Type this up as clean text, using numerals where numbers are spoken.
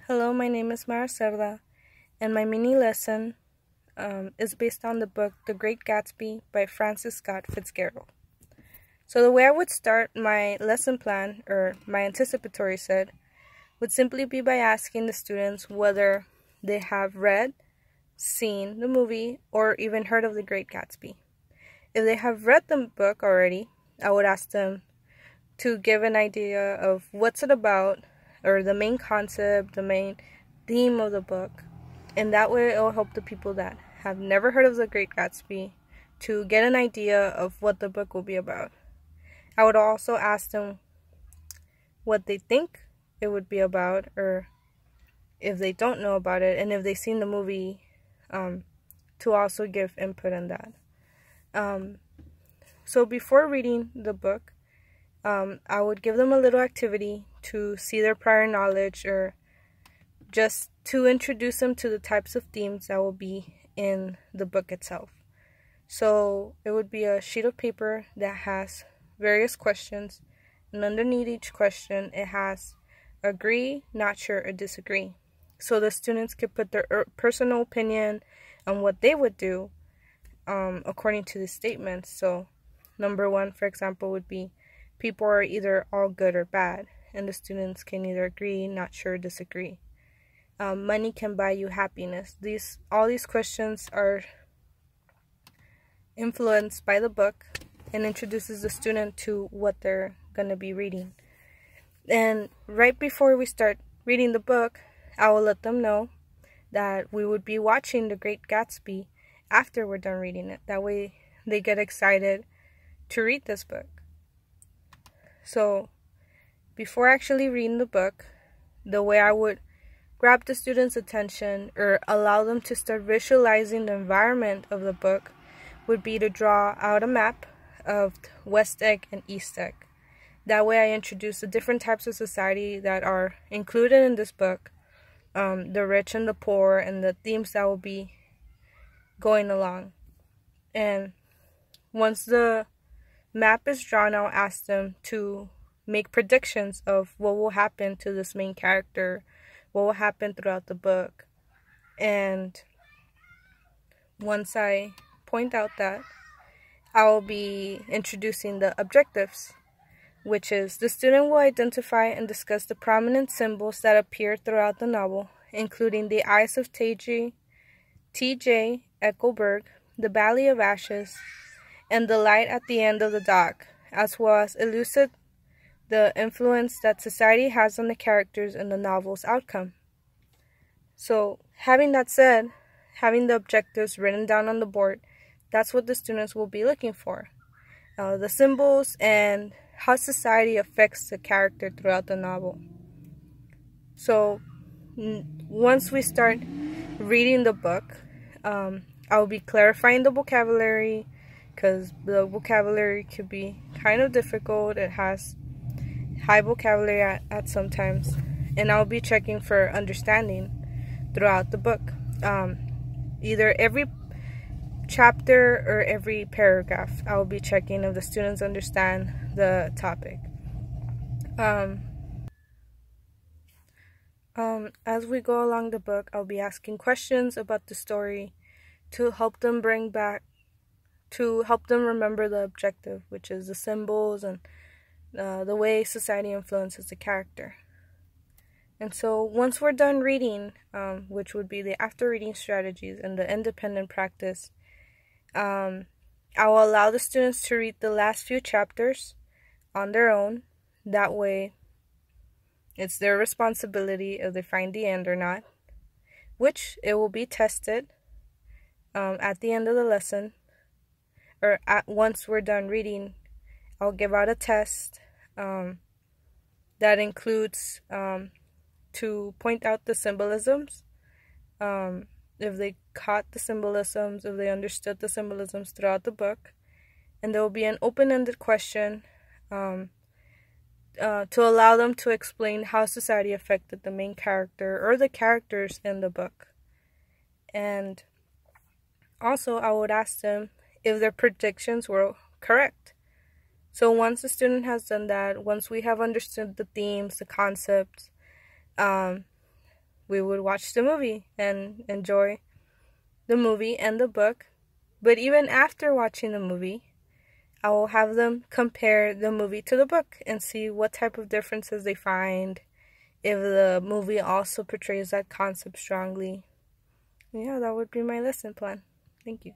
Hello, my name is Maracerda, and my mini lesson is based on the book The Great Gatsby by Francis Scott Fitzgerald. So the way I would start my lesson plan, or my anticipatory set, would simply be by asking the students whether they have read, seen the movie, or even heard of The Great Gatsby. If they have read the book already, I would ask them to give an idea of what's it about, or the main concept, the main theme of the book. And that way it will help the people that have never heard of The Great Gatsby to get an idea of what the book will be about. I would also ask them what they think it would be about, or if they don't know about it, and if they've seen the movie, to also give input on that. So before reading the book, I would give them a little activity to see their prior knowledge, or just to introduce them to the types of themes that will be in the book itself. So it would be a sheet of paper that has various questions, and underneath each question it has agree, not sure, or disagree. So the students could put their personal opinion on what they would do according to the statements. So number 1, for example, would be people are either all good or bad, and the students can either agree, not sure, disagree. Money can buy you happiness. All these questions are influenced by the book and introduces the student to what they're going to be reading. And right before we start reading the book, I will let them know that we would be watching The Great Gatsby after we're done reading it. That way they get excited to read this book. So before actually reading the book, the way I would grab the students' attention or allow them to start visualizing the environment of the book would be to draw out a map of West Egg and East Egg. That way I introduce the different types of society that are included in this book, the rich and the poor, and the themes that will be going along. And once the map is drawn, I'll ask them to make predictions of what will happen to this main character, what will happen throughout the book. And once I point out that, I will be introducing the objectives, which is the student will identify and discuss the prominent symbols that appear throughout the novel, including the eyes of T.J. Eckelberg, the Valley of Ashes, and the light at the end of the dock, as well as elucidate the influence that society has on the characters in the novel's outcome. So, having that said, having the objectives written down on the board, that's what the students will be looking for. The symbols and how society affects the character throughout the novel. So, once we start reading the book, I'll be clarifying the vocabulary, because the vocabulary could be kind of difficult. It has high vocabulary at sometimes, and I'll be checking for understanding throughout the book. Either every chapter or every paragraph, I'll be checking if the students understand the topic. As we go along the book, I'll be asking questions about the story to help them remember the objective, which is the symbols and the way society influences the character. And so once we're done reading, which would be the after reading strategies and the independent practice, I will allow the students to read the last few chapters on their own. That way it's their responsibility if they find the end or not, which it will be tested at the end of the lesson, or once we're done reading. I'll give out a test that includes to point out the symbolisms, if they caught the symbolisms, if they understood the symbolisms throughout the book. And there will be an open-ended question to allow them to explain how society affected the main character or the characters in the book. And also I would ask them if their predictions were correct. So once the student has done that, once we have understood the themes, the concepts, we would watch the movie and enjoy the movie and the book. But even after watching the movie, I will have them compare the movie to the book and see what type of differences they find, if the movie also portrays that concept strongly. Yeah, that would be my lesson plan. Thank you.